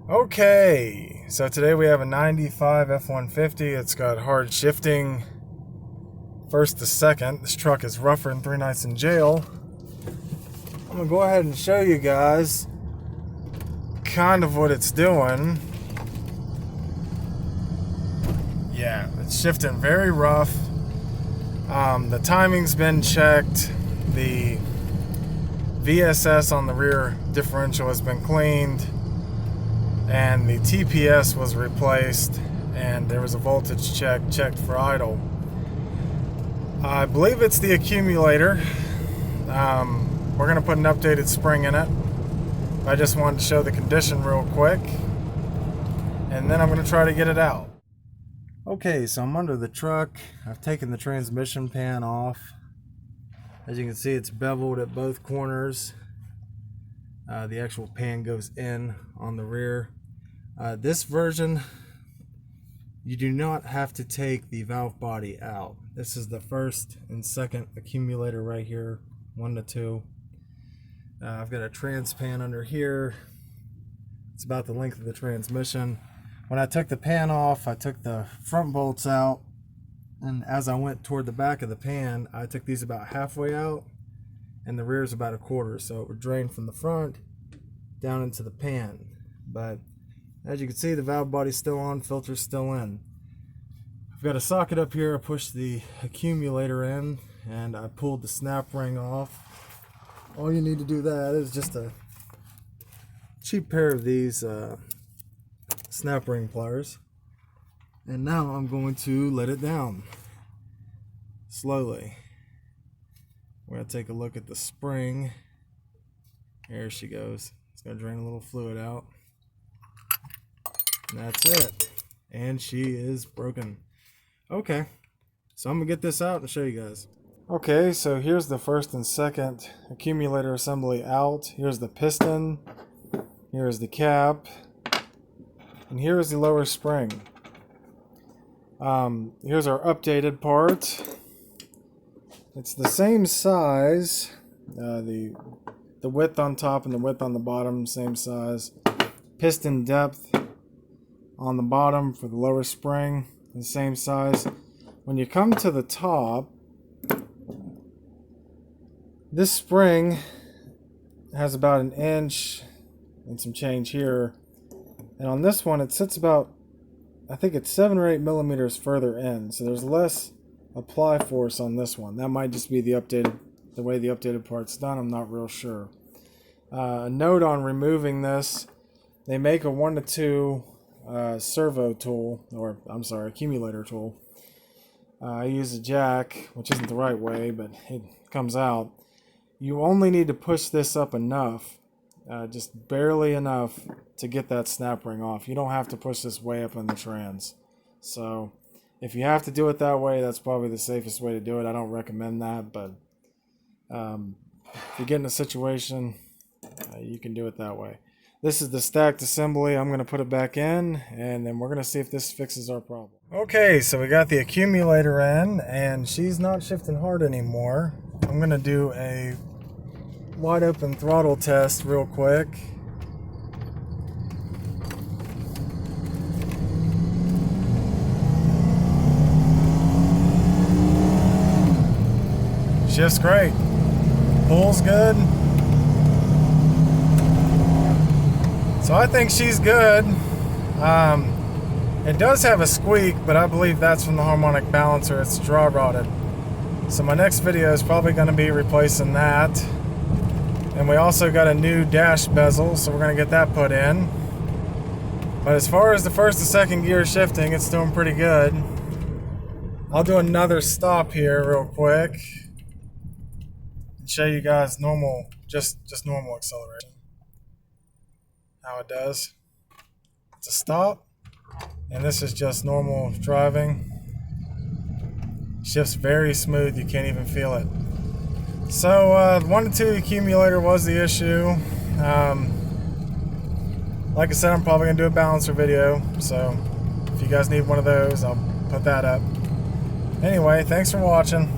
Okay, so today we have a 95 F150. It's got hard shifting first to second. This truck is rougher than 3 nights in jail. I'm gonna go ahead and show you guys kind of what it's doing. Yeah, it's shifting very rough. The timing's been checked. The VSS on the rear differential has been cleaned, and the TPS was replaced, and there was a voltage checked for idle. I believe it's the accumulator. We're going to put an updated spring in it. I just wanted to show the condition real quick, and then I'm going to try to get it out. Okay, so I'm under the truck. I've taken the transmission pan off. As you can see, it's beveled at both corners. The actual pan goes in on the rear. This version, you do not have to take the valve body out. This is the first and second accumulator right here, 1 to 2. I've got a trans pan under here. It's about the length of the transmission. When I took the pan off, I took the front bolts out, and as I went toward the back of the pan, I took these about halfway out, and the rear is about 1/4, so it would drain from the front down into the pan. But as you can see, the valve body's still on, filter's still in. I've got a socket up here. I pushed the accumulator in, and I pulled the snap ring off. All you need to do that is just a cheap pair of these snap ring pliers. And now I'm going to let it down slowly. We're going to take a look at the spring. There she goes. It's going to drain a little fluid out. And that's it. And she is broken. Okay, so I'm going to get this out and show you guys. Okay, so here's the first and second accumulator assembly out. Here's the piston. Here's the cap. And here's the lower spring. Here's our updated part. It's the same size. The width on top and the width on the bottom, same size. Piston depth on the bottom for the lower spring, the same size. When you come to the top, this spring has about 1 inch and some change here. And on this one, it sits about, I think it's 7 or 8 millimeters further in. So there's less apply force on this one. That might just be the way the updated part's done. I'm not real sure. A note on removing this: they make a 1 to 2 servo tool, or I'm sorry, accumulator tool. I use a jack, which isn't the right way, but it comes out. You only need to push this up enough, just barely enough, to get that snap ring off. You don't have to push this way up in the trans. So if you have to do it that way, that's probably the safest way to do it. I don't recommend that, but if you get in a situation, you can do it that way. This is the stacked assembly. I'm going to put it back in, and then we're going to see if this fixes our problem. Okay, so we got the accumulator in, and she's not shifting hard anymore. I'm going to do a wide open throttle test real quick. Shifts great. Pulls good. So I think she's good. It does have a squeak, but I believe that's from the harmonic balancer. It's dry rotted. So my next video is probably going to be replacing that. And we also got a new dash bezel, so we're going to get that put in. But as far as the first and second gear shifting, it's doing pretty good. I'll do another stop here real quick and show you guys normal, just normal acceleration. How it does. It's a stop, and this is just normal driving. Shifts very smooth, you can't even feel it. So 1 to 2 accumulator was the issue. Like I said, I'm probably gonna do a balancer video, so if you guys need one of those, I'll put that up. Anyway, thanks for watching.